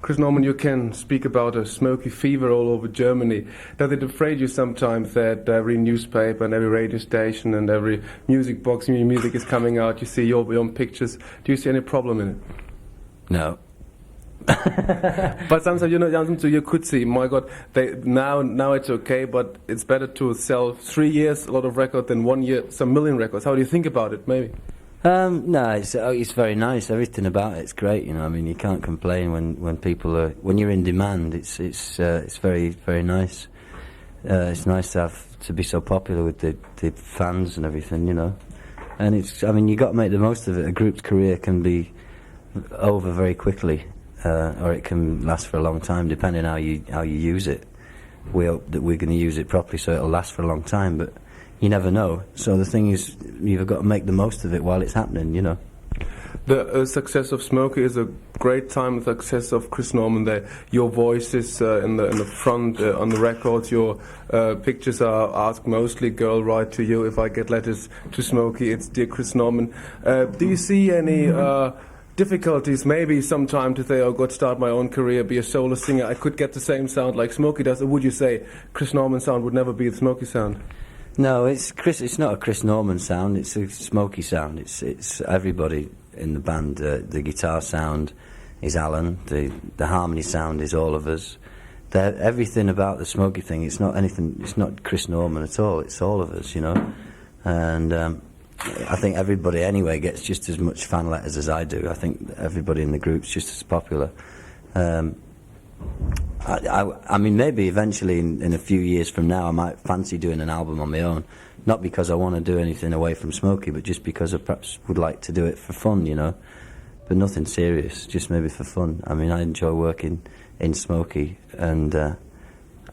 Chris Norman, you can speak about a smoky fever all over Germany. Does it afraid you sometimes that every newspaper and every radio station and every music box, new music is coming out, you see your own pictures? Do you see any problem in it? No. But sometimes, you could see, my God, now it's okay, but it's better to sell 3 years a lot of records than 1 year some million records. How do you think about it, maybe? No, it's very nice. Everything about it's great. I mean, you can't complain when you're in demand. It's very, very nice. It's nice to be so popular with the fans and everything. And I mean, you got to make the most of it. A group's career can be over very quickly, or it can last for a long time, depending how you use it. We hope that we're going to use it properly, so it'll last for a long time. But you never know. So the thing is, you've got to make the most of it while it's happening, The success of Smokey is a great time. The success of Chris Norman. Your voice is in the front on the records. Your pictures are asked mostly. Girl, write to you. If I get letters to Smokey, it's dear Chris Norman. Do you see any difficulties? Maybe sometime to say, "Oh God, start my own career, be a solo singer. I could get the same sound like Smokey does." Or would you say Chris Norman sound would never be the Smokey sound? No, it's not a Chris Norman sound. It's a Smokey sound. It's everybody in the band. The guitar sound is Alan. The harmony sound is all of us. Everything about the Smokey thing. It's not anything. It's not Chris Norman at all. It's all of us, And I think everybody anyway gets just as much fan letters as I do. I think everybody in the group's just as popular. I mean, maybe eventually in a few years from now I might fancy doing an album on my own, not because I want to do anything away from Smokey, but just because I perhaps would like to do it for fun, but nothing serious, just maybe for fun. I mean, I enjoy working in Smokey, and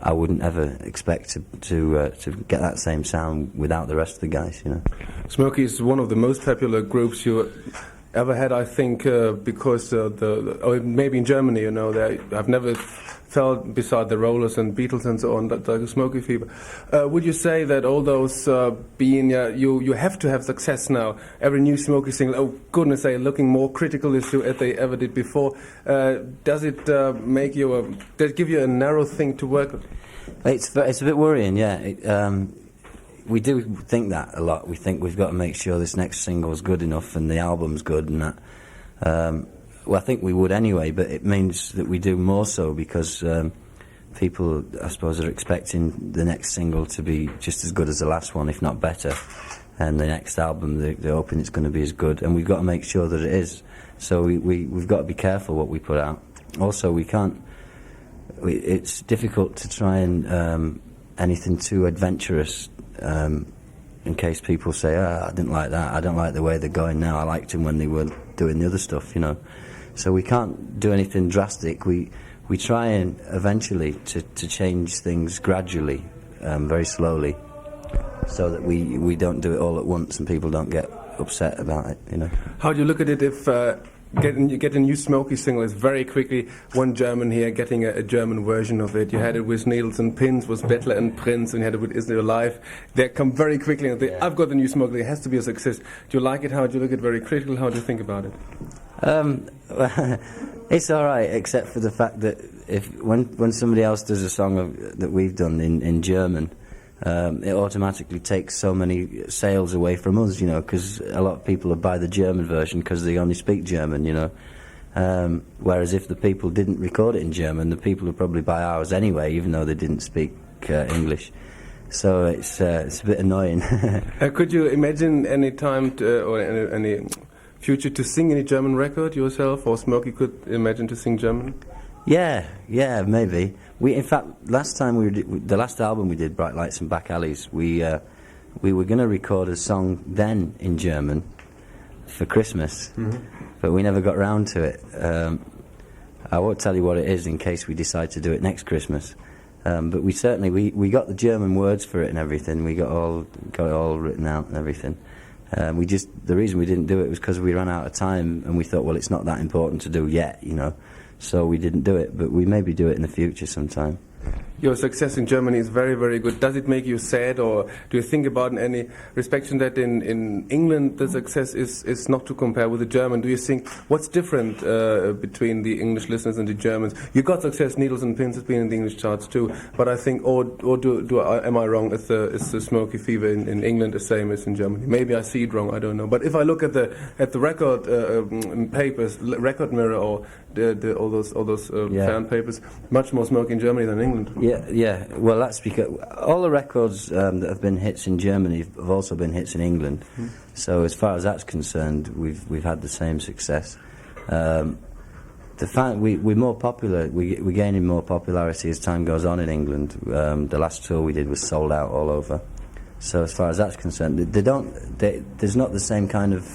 I wouldn't ever expect to get that same sound without the rest of the guys, Smokey is one of the most popular groups you ever had, I think, because maybe in Germany, I've never felt beside the Rollers and Beatles and so on that like a Smokey fever. Would you say that all those you have to have success now? Every new Smokey single, oh goodness, they're looking more critical as they ever did before. Does it does it give you a narrow thing to work with? It's a bit worrying, yeah. We do think that a lot. We think we've got to make sure this next single's good enough and the album's good and that. Well, I think we would anyway, but it means that we do more so because people, I suppose, are expecting the next single to be just as good as the last one, if not better. And the next album, they're hoping it's going to be as good. And we've got to make sure that it is. So we've got to be careful what we put out. Also, we can't... It's difficult to try and anything too adventurous in case people say, I didn't like that, I don't like the way they're going now, I liked them when they were doing the other stuff, So we can't do anything drastic. We try and eventually to change things gradually, very slowly, so that we don't do it all at once and people don't get upset about it, How do you look at it if you get a new Smokey single is very quickly one German here getting a German version of it? You had it with Needles and Pins, with Bettler and Prince, and you had it with Is It Alive. They come very quickly and say, I've got the new Smokey, it has to be a success. Do you like it? How do you look at it? Very critical? How do you think about it? It's all right, except for the fact that when somebody else does a song that we've done in German, it automatically takes so many sales away from us, because a lot of people will buy the German version because they only speak German, whereas if the people didn't record it in German, the people would probably buy ours anyway, even though they didn't speak English. So it's a bit annoying. Could you imagine any time or any future to sing any German record yourself, or Smokey could imagine to sing German? Yeah, maybe. In fact, the last album we did, Bright Lights and Back Alleys, we were going to record a song then in German for Christmas, but we never got round to it. I won't tell you what it is in case we decide to do it next Christmas. But we got the German words for it and everything. We got it all written out and everything. The reason we didn't do it was because we ran out of time, and we thought, well, it's not that important to do yet, So we didn't do it, but we maybe do it in the future sometime. Your success in Germany is very, very good. Does it make you sad, or do you think about in any respect that in England the success is not to compare with the German? Do you think what's different between the English listeners and the Germans? You got success. Needles and Pins has been in the English charts too, but I think, am I wrong? Is the Smoky Fever in England the same as in Germany? Maybe I see it wrong. I don't know. But if I look at the record papers, Record Mirror, or all those fan papers, much more smoke in Germany than England. Yeah. Well, that's because all the records that have been hits in Germany have also been hits in England. So as far as that's concerned, we've had the same success. We're more popular. We're gaining more popularity as time goes on in England. The last tour we did was sold out all over. So as far as that's concerned, there's not the same kind of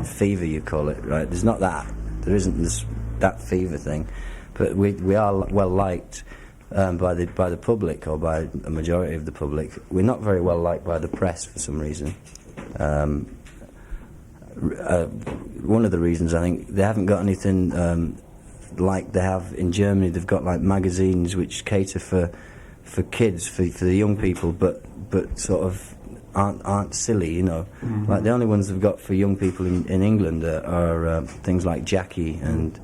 fever, you call it, right? There's not that. There isn't that fever thing, but we are well liked by the public, or by a majority of the public. We're not very well liked by the press for some reason. One of the reasons, I think, they haven't got anything like they have in Germany. They've got like magazines which cater for kids, for the young people, but sort of aren't silly, you know. Like the only ones they've got for young people in England are things like Jackie, and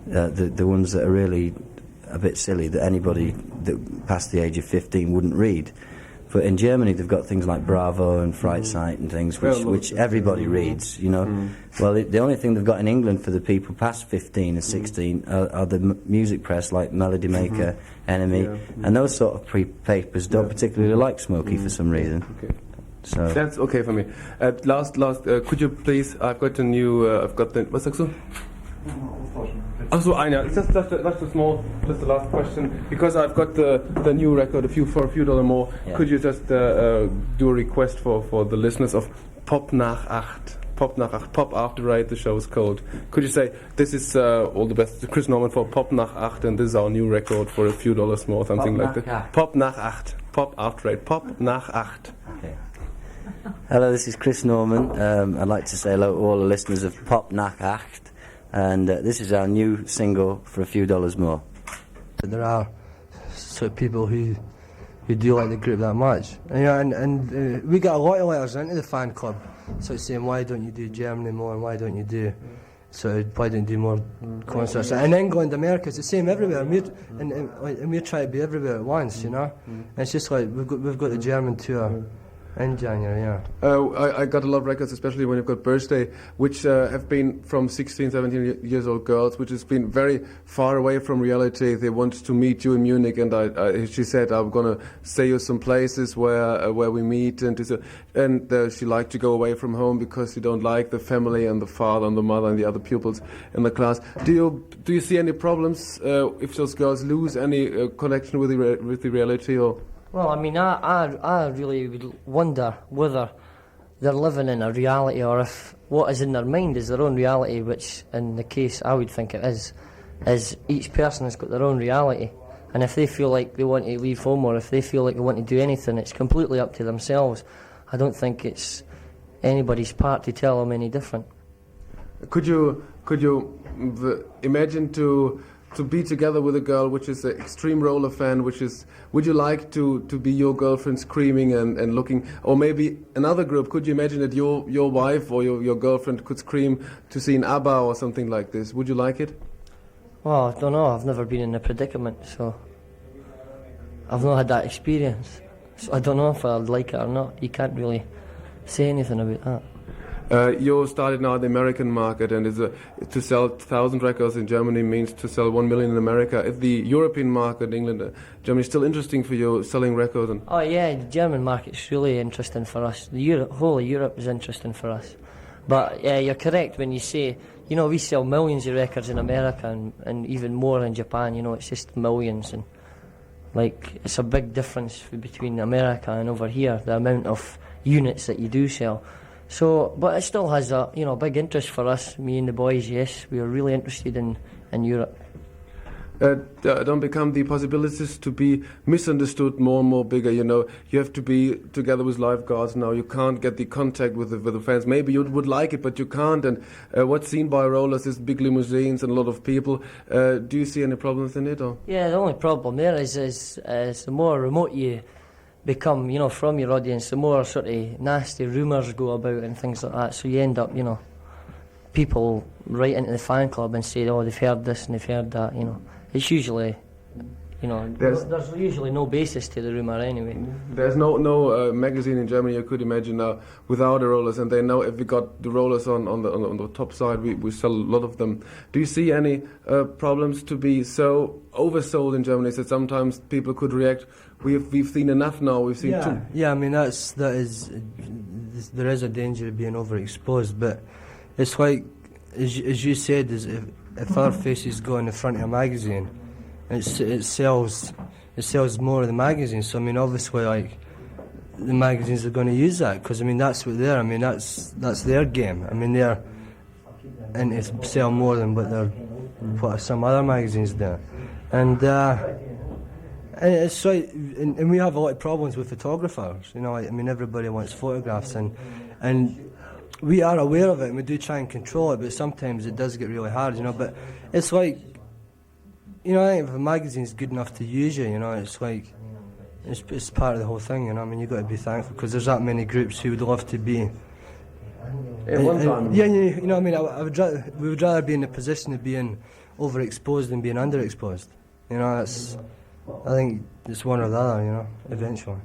the ones that are really a bit silly, that anybody that past the age of 15 wouldn't read. But in Germany they've got things like Bravo and Fright Sight and things which everybody reads, you know. Well, the only thing they've got in England for the people past 15 and 16 are the music press, like Melody Maker, Enemy, and those sort of papers don't particularly like Smokey for some reason. Okay. So that's okay for me. Last, could you please? I've got was sagst du? Ach so, einer. Just the last question, because I've got the new record for a few dollars more. Yeah. Could you just do a request for the listeners of Pop nach 8? Pop nach 8, Pop After 8, the show is called. Could you say, this is all the best to Chris Norman for Pop nach 8, and this is our new record for a few dollars more, something like that. Pop nach 8, Pop After 8, Pop nach 8. Okay. Hello, this is Chris Norman. I'd like to say hello to all the listeners of Pop nach 8, and this is our new single for a few dollars more. There are sort of people who do like the group that much, and we get a lot of letters into the fan club, sort of saying, why don't you do Germany more, and why don't you do why don't you do more concerts? And England, America, it's the same everywhere. And we're trying to be everywhere at once, you know. And it's just like we've got the German tour in January, yeah. I got a lot of records, especially when you've got Birthday, which have been from 16, 17 years old girls, which has been very far away from reality. They wanted to meet you in Munich, and she said, I'm going to say you some places where we meet, and she liked to go away from home because she don't like the family and the father and the mother and the other pupils in the class. Do you see any problems if those girls lose any connection with the reality, or? Well, I mean, I really would wonder whether they're living in a reality, or if what is in their mind is their own reality, which in the case I would think it is each person has got their own reality. And if they feel like they want to leave home, or if they feel like they want to do anything, it's completely up to themselves. I don't think it's anybody's part to tell them any different. Could you imagine to be together with a girl which is an extreme roller fan, would you like to be your girlfriend screaming and looking, or maybe another group? Could you imagine that your wife or your girlfriend could scream to see an ABBA or something like this? Would you like it? Well, I don't know. I've never been in a predicament, so I've not had that experience. So I don't know if I'd like it or not. You can't really say anything about that. You started now the American market, and to sell 1,000 records in Germany means to sell 1 million in America. Is the European market, England, Germany, still interesting for you, selling records? Oh yeah, the German market's really interesting for us. The whole of Europe is interesting for us. But you're correct when you say, we sell millions of records in America and even more in Japan. It's just millions, and it's a big difference between America and over here, the amount of units that you do sell. So, but it still has a big interest for us, me and the boys. Yes, we are really interested in Europe. don't become the possibilities to be misunderstood more and more bigger. You know, you have to be together with lifeguards now. You can't get the contact with the fans. Maybe you would like it, but you can't. And what's seen by rollers is big limousines and a lot of people. Do you see any problems in it? Or? Yeah, the only problem there is the more remote you become, you know, from your audience, the more sort of nasty rumours go about and things like that. So you end up, you know, people write into the fan club and say, oh, they've heard this and they've heard that, you know. It's usually, you know, there's usually no basis to the rumour anyway. There's no magazine in Germany you could imagine now without the rollers, and they know if we got the rollers on the top side, we sell a lot of them. Do you see any problems to be so oversold in Germany that sometimes people could react, we've seen enough now, we've seen too? Yeah, I mean, there is a danger of being overexposed, but it's like, as you said, is if our faces go in the front of a magazine, it sells more of the magazine. So I mean, obviously, like, the magazines are going to use that, because I mean that's what they're. I mean that's their game. I mean they're and to sell more than what some other magazines do, and it's like, and we have a lot of problems with photographers. You know, like, I mean everybody wants photographs, and we are aware of it, and we do try and control it, but sometimes it does get really hard, you know. But it's like, you know, I think if a magazine's good enough to use you, you know, it's like, it's part of the whole thing, you know. I mean, you've got to be thankful, because there's that many groups who would love to be. At one time. Yeah, you know, I mean, we would rather be in the position of being overexposed than being underexposed. You know, I think it's one or the other, you know, eventually.